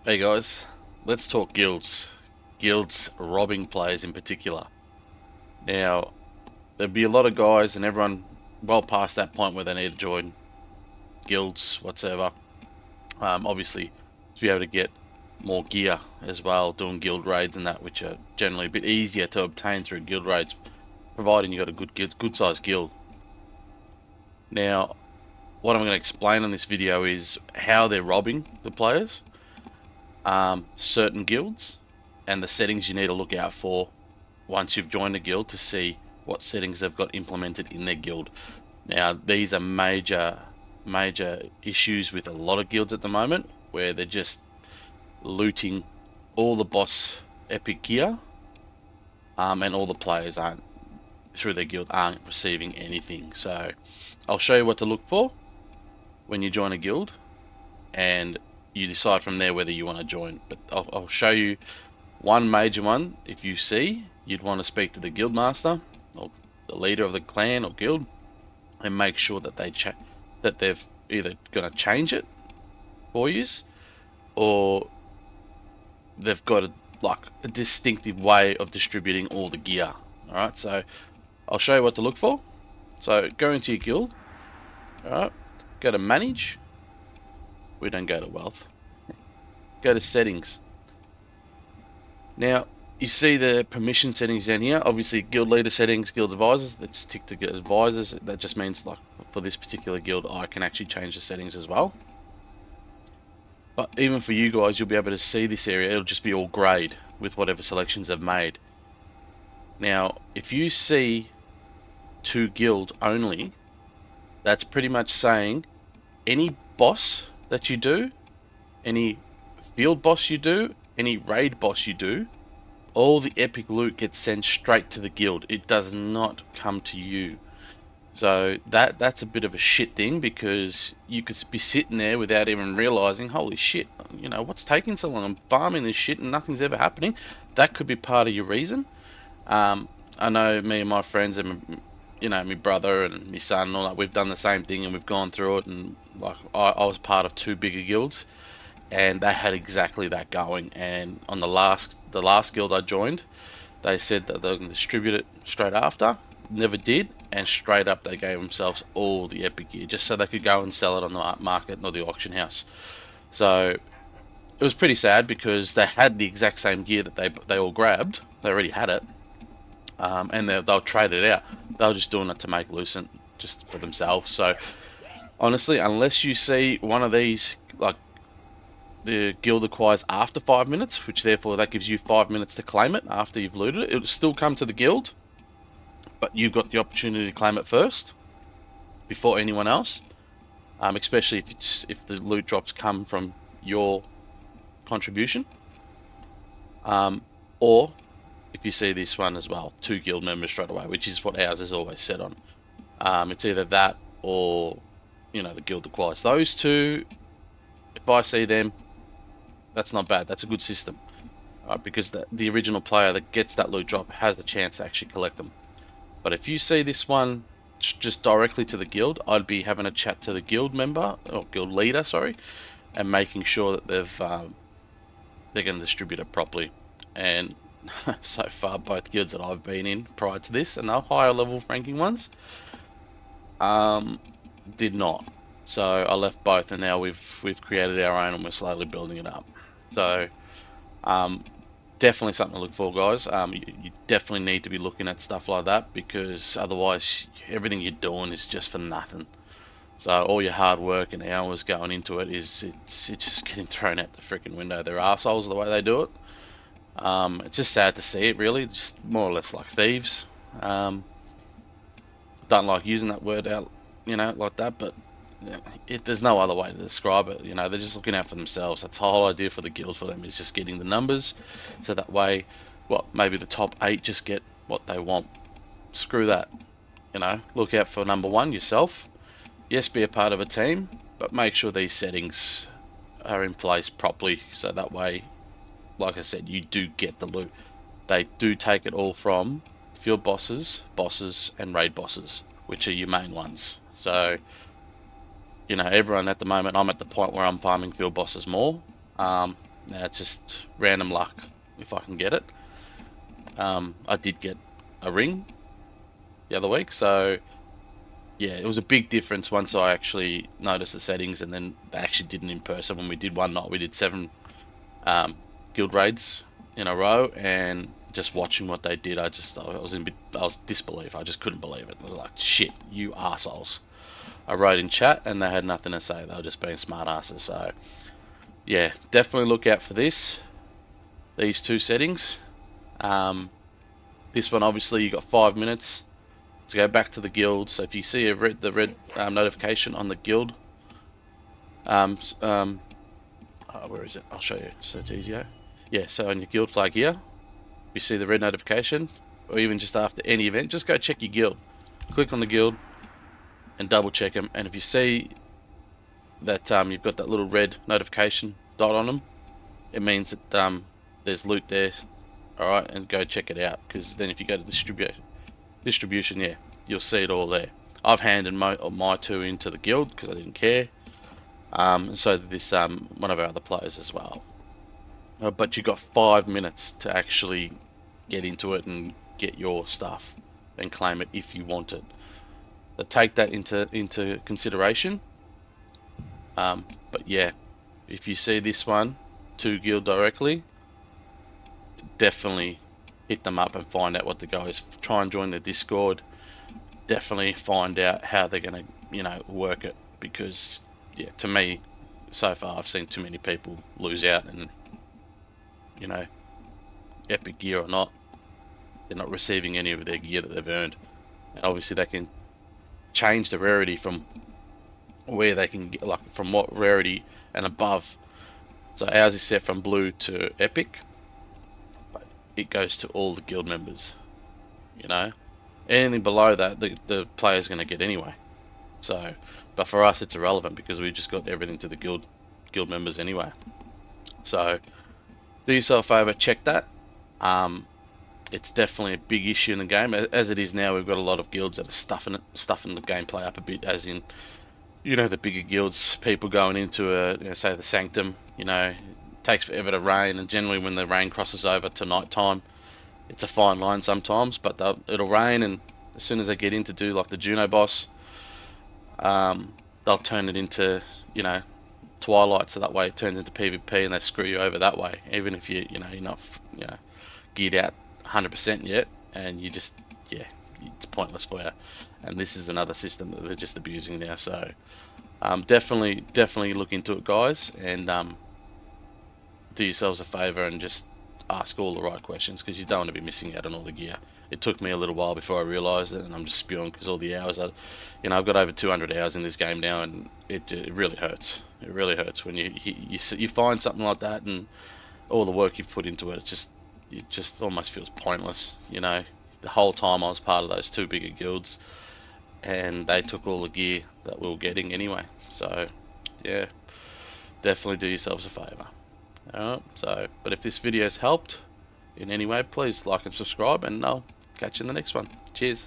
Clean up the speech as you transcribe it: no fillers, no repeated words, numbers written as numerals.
Hey guys, let's talk guilds. Guilds robbing players in particular. Now, there'd be a lot of guys and everyone well past that point where they need to join guilds, whatsoever. Obviously, to be able to get more gear as well, doing guild raids and that, which are generally a bit easier to obtain through guild raids, providing you got a good sized guild. Now, what I'm going to explain on this video is how they're robbing the players, certain guilds, and the settings you need to look out for once you've joined a guild to see what settings they've got implemented in their guild. Now, these are major issues with a lot of guilds at the moment, where they're just looting all the boss epic gear, and all the players aren't through their guild aren't receiving anything. So I'll show you what to look for when you join a guild, and you decide from there whether you want to join. But I'll show you one major one. If you see, you'd want to speak to the guild master or the leader of the clan or guild and make sure that they've either going to change it for you, or they've got a distinctive way of distributing all the gear. All right, so I'll show you what to look for. So go into your guild. All right, go to manage. We don't go to wealth. Go to settings. Now, you see the permission settings down here. Obviously, guild leader settings, guild advisors. Let's tick to get advisors. That just means, like, for this particular guild, I can actually change the settings as well. But even for you guys, you'll be able to see this area. It'll just be all grayed with whatever selections I've made. Now, if you see to guild only, that's pretty much saying any boss that you do, any field boss you do, any raid boss you do, all the epic loot gets sent straight to the guild. It does not come to you. So that's a bit of a shit thing, because you could be sitting there without even realizing, holy shit, what's taking so long? I'm farming this shit and nothing's ever happening. That could be part of your reason. I know me and my friends and my brother and my son and all that, we've done the same thing and we've gone through it, and like I was part of two bigger guilds, and they had exactly that going. And on the last guild I joined, they said that they're going to distribute it straight after. Never did, and straight up they gave themselves all the epic gear just so they could go and sell it on the market or the auction house. So it was pretty sad, because they had the exact same gear that they all grabbed. They already had it, and they'll trade it out. They were just doing it to make Lucent just for themselves. So honestly, unless you see one of these, like the guild acquires after 5 minutes, which therefore that gives you 5 minutes to claim it after you've looted it, it'll still come to the guild, but you've got the opportunity to claim it first before anyone else. Especially if the loot drops come from your contribution, or if you see this one as well, 2 guild members straight away, which is what ours is always set on. It's either that or the guild acquires those two. If I see them, that's not bad. That's a good system, because the original player that gets that loot drop has the chance to actually collect them. But if you see this one just directly to the guild, I'd be having a chat to the guild member or guild leader, sorry, and making sure that they're going to distribute it properly. And so far, both guilds that I've been in prior to this, and the higher level ranking ones, did not. So I left both, and now we've created our own, and we're slowly building it up. So definitely something to look for, guys. You definitely need to be looking at stuff like that, because otherwise everything you're doing is just for nothing. So all your hard work and hours going into it it's just getting thrown out the freaking window. They're assholes the way they do it. It's just sad to see it, really. Just more or less like thieves. Don't like using that word out, like that, but there's no other way to describe it. They're just looking out for themselves. That's the whole idea for the guild for them, is just getting the numbers, so that way, maybe the top 8 just get what they want. Screw that. Look out for number 1 yourself. Yes, be a part of a team, but make sure these settings are in place properly, so that way, like I said, you do get the loot. They do take it all from field bosses, and raid bosses, which are your main ones. So everyone at the moment, I'm at the point where I'm farming field bosses more. Now it's just random luck if I can get it. I did get a ring the other week, so yeah, it was a big difference once I actually noticed the settings, and then they actually did it in person. When we did one night, we did 7 guild raids in a row, and just watching what they did, I was disbelief. I just couldn't believe it. I was like, shit, you assholes. I wrote in chat, and they had nothing to say. They were just being smart asses. So yeah, definitely look out for these 2 settings. This one, obviously, you got 5 minutes to go back to the guild. So if you see the red notification on the guild, where is it? I'll show you so it's easier. Yeah, so on your guild flag here, you see the red notification, or even just after any event, just go check your guild. Click on the guild and double check them. And if you see that you've got that little red notification dot on them, it means that there's loot there. All right, and go check it out, because then if you go to distribution, yeah, you'll see it all there. I've handed my 2 into the guild because I didn't care. And so did this one of our other players as well. But you've got 5 minutes to actually get into it and get your stuff and claim it if you want it. So take that into consideration. But yeah, if you see this one to guild directly, definitely hit them up and find out what the go is. Try and join the Discord. Definitely find out how they're gonna, work it, because yeah, to me, so far I've seen too many people lose out, and epic gear or not, they're not receiving any of their gear that they've earned. And obviously they can change the rarity from where they can get, like from what rarity and above. So ours is set from blue to epic, but it goes to all the guild members. Anything below that, the player's going to get anyway. So, but for us, it's irrelevant because we just got everything to the guild members anyway. So, do yourself a favour, check that. It's definitely a big issue in the game. As it is now, we've got a lot of guilds that are stuffing the gameplay up a bit, as in, the bigger guilds, people going into say the Sanctum, it takes forever to rain, and generally when the rain crosses over to night time, it's a fine line sometimes, but it'll rain, and as soon as they get in to do like the Juno boss, they'll turn it into, Twilight, so that way it turns into PvP and they screw you over that way, even if you're not, geared out 100% yet, and it's pointless for you. And this is another system that they're just abusing now. So definitely look into it, guys, and do yourselves a favor and just ask all the right questions, because you don't want to be missing out on all the gear. It took me a little while before I realised it, and I'm just spewing because all the hours I've got over 200 hours in this game now, and it really hurts. It really hurts when you find something like that, and all the work you've put into it, it just almost feels pointless. The whole time I was part of those 2 bigger guilds, and they took all the gear that we were getting anyway. So yeah, definitely do yourselves a favour. Alright, but if this video's helped in any way, please like and subscribe, and I'll catch you in the next one. Cheers.